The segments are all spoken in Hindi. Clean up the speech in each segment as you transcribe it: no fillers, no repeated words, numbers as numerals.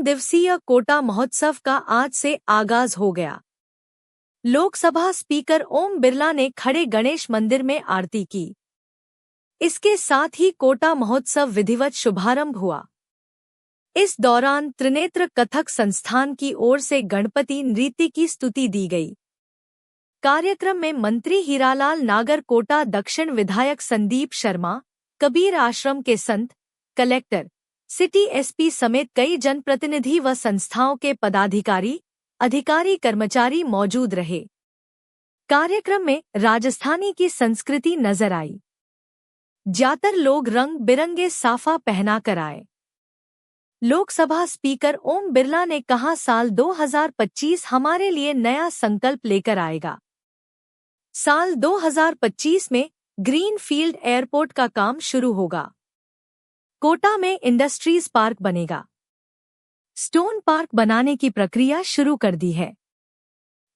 दिवसीय कोटा महोत्सव का आज से आगाज हो गया। लोकसभा स्पीकर ओम बिरला ने खड़े गणेश मंदिर में आरती की। इसके साथ ही कोटा महोत्सव विधिवत शुभारंभ हुआ। इस दौरान त्रिनेत्र कथक संस्थान की ओर से गणपति नृत्य की स्तुति दी गई। कार्यक्रम में मंत्री हीरालाल नागर, कोटा दक्षिण विधायक संदीप शर्मा, कबीर आश्रम के संत, कलेक्टर, सिटी एसपी समेत कई जनप्रतिनिधि व संस्थाओं के पदाधिकारी, अधिकारी, कर्मचारी मौजूद रहे। कार्यक्रम में राजस्थानी की संस्कृति नजर आई। ज्यादातर लोग रंग बिरंगे साफा पहना कर आए। लोकसभा स्पीकर ओम बिरला ने कहा, साल 2025 हमारे लिए नया संकल्प लेकर आएगा। साल 2025 में ग्रीन फील्ड एयरपोर्ट का काम शुरू होगा। कोटा में इंडस्ट्रीज पार्क बनेगा। स्टोन पार्क बनाने की प्रक्रिया शुरू कर दी है।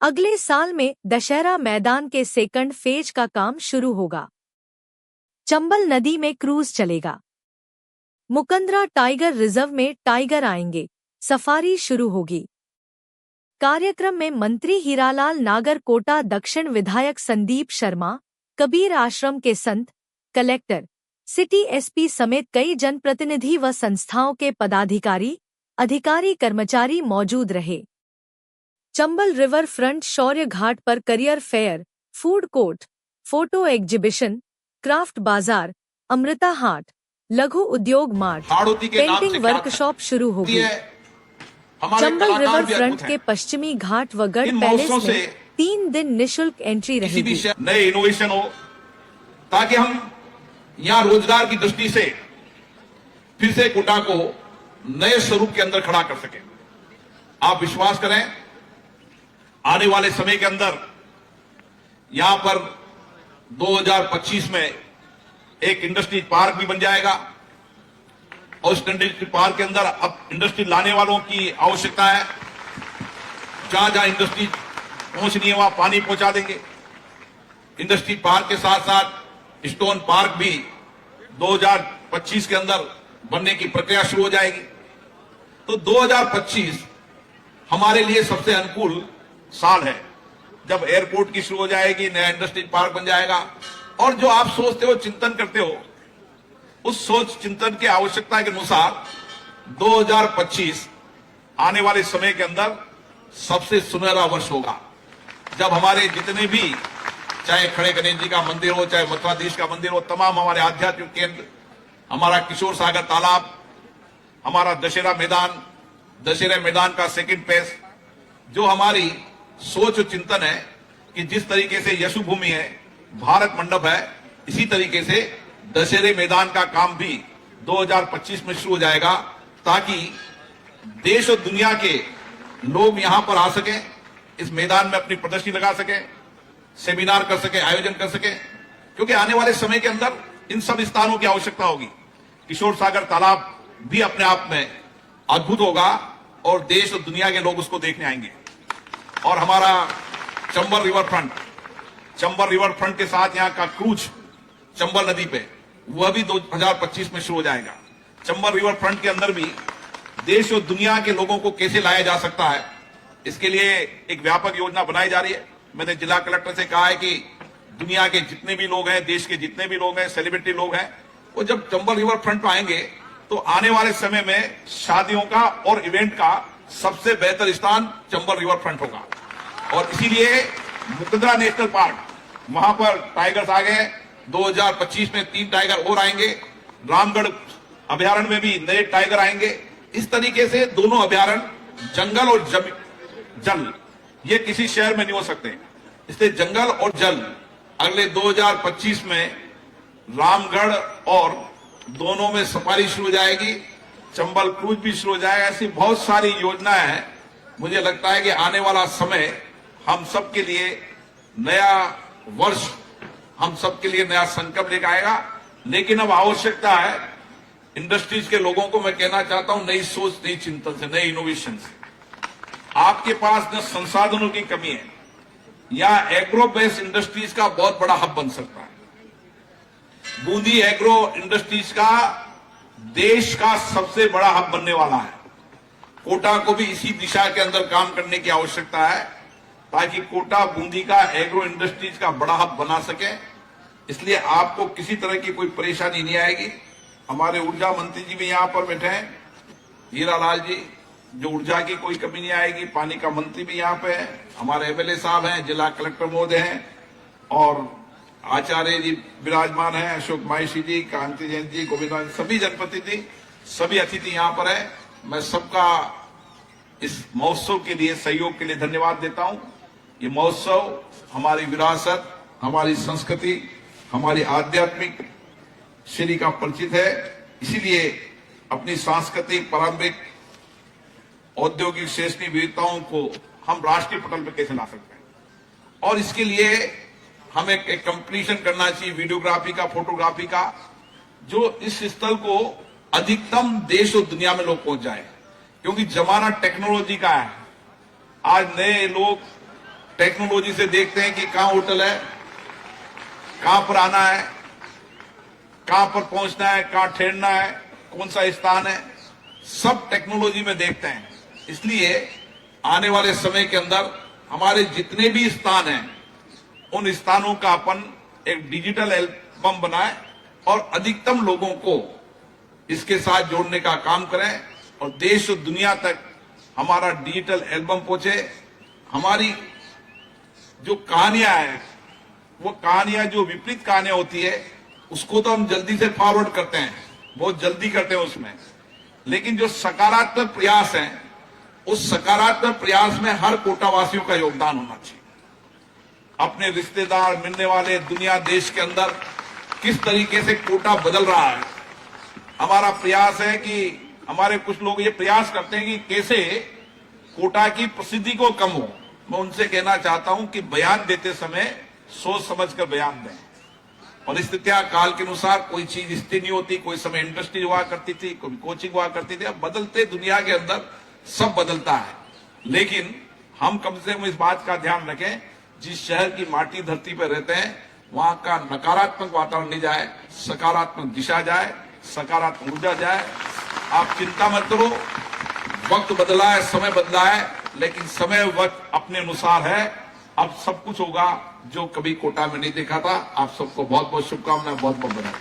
अगले साल में दशहरा मैदान के सेकंड फेज का काम शुरू होगा। चंबल नदी में क्रूज चलेगा। मुकंदरा टाइगर रिजर्व में टाइगर आएंगे, सफारी शुरू होगी। कार्यक्रम में मंत्री हीरालाल नागर, कोटा दक्षिण विधायक संदीप शर्मा, कबीर आश्रम के संत, कलेक्टर, सिटी एसपी समेत कई जनप्रतिनिधि व संस्थाओं के पदाधिकारी, अधिकारी, कर्मचारी मौजूद रहे। चंबल रिवर फ्रंट शौर्य घाट पर career fair, food court, photo exhibition, craft बाजार, अमृता हाट, लघु उद्योग मार्ट, पेंटिंग वर्कशॉप शुरू होगी। चंबल रिवर फ्रंट के पश्चिमी घाट व गढ़ पैलेस में 3 दिन निःशुल्क एंट्री रहेगी। नए इनोवेशन हो ताकि हम यहाँ रोजगार की दृष्टि से फिर से कोटा को नए स्वरूप के अंदर खड़ा कर सके। आप विश्वास करें, आने वाले समय के अंदर यहां पर 2025 में एक इंडस्ट्री पार्क भी बन जाएगा और उस इंडस्ट्री पार्क के अंदर अब इंडस्ट्री लाने वालों की आवश्यकता है। जहां जहां इंडस्ट्री पहुंचनी है वहां पानी पहुंचा देंगे। इंडस्ट्री पार्क के साथ साथ स्टोन पार्क भी 2025 के अंदर बनने की प्रक्रिया शुरू हो जाएगी। तो 2025 हमारे लिए सबसे अनुकूल साल है, जब एयरपोर्ट की शुरू हो जाएगी, नया इंडस्ट्री पार्क बन जाएगा। और जो आप सोचते हो, चिंतन करते हो, उस सोच चिंतन की आवश्यकता के अनुसार 2025 आने वाले समय के अंदर सबसे सुनहरा वर्ष होगा, जब हमारे जितने भी, चाहे खड़े गणेश जी का मंदिर हो, चाहे मथुराधीश का मंदिर हो, तमाम हमारे आध्यात्मिक केंद्र, हमारा किशोर सागर तालाब, हमारा दशहरा मैदान का सेकंड फेज, जो हमारी सोच और चिंतन है कि जिस तरीके से यशु भूमि है, भारत मंडप है, इसी तरीके से दशहरे मैदान का काम भी 2025 में शुरू हो जाएगा, ताकि देश और दुनिया के लोग यहां पर आ सकें, इस मैदान में अपनी प्रदर्शनी लगा सकें, सेमिनार कर सके, आयोजन कर सके। क्योंकि आने वाले समय के अंदर इन सब स्थानों की आवश्यकता होगी। किशोर सागर तालाब भी अपने आप में अद्भुत होगा और देश और दुनिया के लोग उसको देखने आएंगे। और हमारा चंबल रिवर फ्रंट के साथ यहाँ का क्रूज चंबल नदी पे, वह भी 2025 में शुरू हो जाएगा। चंबल रिवर फ्रंट के अंदर भी देश और दुनिया के लोगों को कैसे लाया जा सकता है, इसके लिए एक व्यापक योजना बनाई जा रही है। मैंने जिला कलेक्टर से कहा है कि दुनिया के जितने भी लोग हैं, देश के जितने भी लोग हैं, सेलिब्रिटी लोग हैं, वो जब चंबल रिवर फ्रंट पर आएंगे तो आने वाले समय में शादियों का और इवेंट का सबसे बेहतर स्थान चंबल रिवर फ्रंट होगा। और इसीलिए मुकंदरा नेशनल पार्क, वहां पर टाइगर्स आ गए। 2025 में 3 टाइगर और आएंगे। रामगढ़ अभ्यारण्य में भी नए टाइगर आएंगे। इस तरीके से दोनों अभ्यारण्य, जंगल और जल, ये किसी शहर में नहीं हो सकते। इसलिए जंगल और जल अगले 2025 में रामगढ़ और दोनों में सफारी शुरू हो जाएगी, चंबल क्रूज भी शुरू हो जाएगा। ऐसी बहुत सारी योजनाएं हैं। मुझे लगता है कि आने वाला समय हम सबके लिए नया वर्ष, हम सबके लिए नया संकल्प लेकर आएगा। लेकिन अब आवश्यकता है इंडस्ट्रीज के लोगों को, मैं कहना चाहता हूं, नई सोच, नई चिंतन से, नए इनोवेशन से। आपके पास न संसाधनों की कमी है, या एग्रो बेस्ड इंडस्ट्रीज का बहुत बड़ा हब बन सकता है। बूंदी एग्रो इंडस्ट्रीज का देश का सबसे बड़ा हब बनने वाला है। कोटा को भी इसी दिशा के अंदर काम करने की आवश्यकता है, ताकि कोटा बूंदी का एग्रो इंडस्ट्रीज का बड़ा हब बना सके। इसलिए आपको किसी तरह की कोई परेशानी नहीं आएगी। हमारे ऊर्जा मंत्री जी भी यहाँ पर बैठे हैं, हीरालाल जी, जो ऊर्जा की कोई कमी नहीं आएगी। पानी का मंत्री भी यहाँ पे है, हमारे एमएलए साहब हैं, जिला कलेक्टर महोदय हैं, और आचार्य जी विराजमान हैं, अशोक माहेशी जी, कांति जैन जी, गोविंद, सभी जनप्रतिनिधि, सभी अतिथि यहाँ पर है। मैं सबका इस महोत्सव के लिए, सहयोग के लिए धन्यवाद देता हूं। ये महोत्सव हमारी विरासत, हमारी संस्कृति, हमारी आध्यात्मिक शैली का परिचित है। इसीलिए अपनी सांस्कृतिक, पारंपरिक, औद्योगिक शैक्षणिक विविधताओं को हम राष्ट्रीय पटल पर कैसे ला सकते हैं, और इसके लिए हमें एक कंपटीशन करना चाहिए वीडियोग्राफी का, फोटोग्राफी का, जो इस स्थल को अधिकतम देश और दुनिया में लोग पहुंच जाए, क्योंकि जमाना टेक्नोलॉजी का है। आज नए लोग टेक्नोलॉजी से देखते हैं कि कहां होटल है, कहां पर आना है, कहां पर पहुंचना है, कहां ठहरना है, कौन सा स्थान है, सब टेक्नोलॉजी में देखते हैं। इसलिए आने वाले समय के अंदर हमारे जितने भी स्थान हैं, उन स्थानों का अपन एक डिजिटल एल्बम बनाए और अधिकतम लोगों को इसके साथ जोड़ने का काम करें, और देश और दुनिया तक हमारा डिजिटल एल्बम पहुंचे। हमारी जो कहानियां हैं, वो कहानियां जो विपरीत कहानियां होती है, उसको तो हम जल्दी से फॉरवर्ड करते हैं, बहुत जल्दी करते हैं उसमें, लेकिन जो सकारात्मक प्रयास है, उस सकारात्मक प्रयास में हर कोटावासियों का योगदान होना चाहिए। अपने रिश्तेदार, मिलने वाले, दुनिया, देश के अंदर किस तरीके से कोटा बदल रहा है। हमारा प्रयास है कि हमारे कुछ लोग ये प्रयास करते हैं कि कैसे कोटा की प्रसिद्धि को कम हो। मैं उनसे कहना चाहता हूं कि बयान देते समय सोच समझकर बयान दें, और स्थितियां काल के अनुसार कोई चीज स्थिर नहीं होती। कोई समय इंडस्ट्री हुआ करती थी, कोई कोचिंग हुआ करती थी, अब बदलते दुनिया के अंदर सब बदलता है। लेकिन हम कम से कम इस बात का ध्यान रखें, जिस शहर की माटी धरती पर रहते हैं, वहां का नकारात्मक वातावरण नहीं जाए, सकारात्मक दिशा जाए, सकारात्मक ऊर्जा जाए। आप चिंता मत करो, वक्त बदला है, समय बदला है, लेकिन समय वक्त अपने अनुसार है। अब सब कुछ होगा जो कभी कोटा में नहीं देखा था। आप सबको बहुत बहुत शुभकामनाएं, बहुत बहुत बधाई।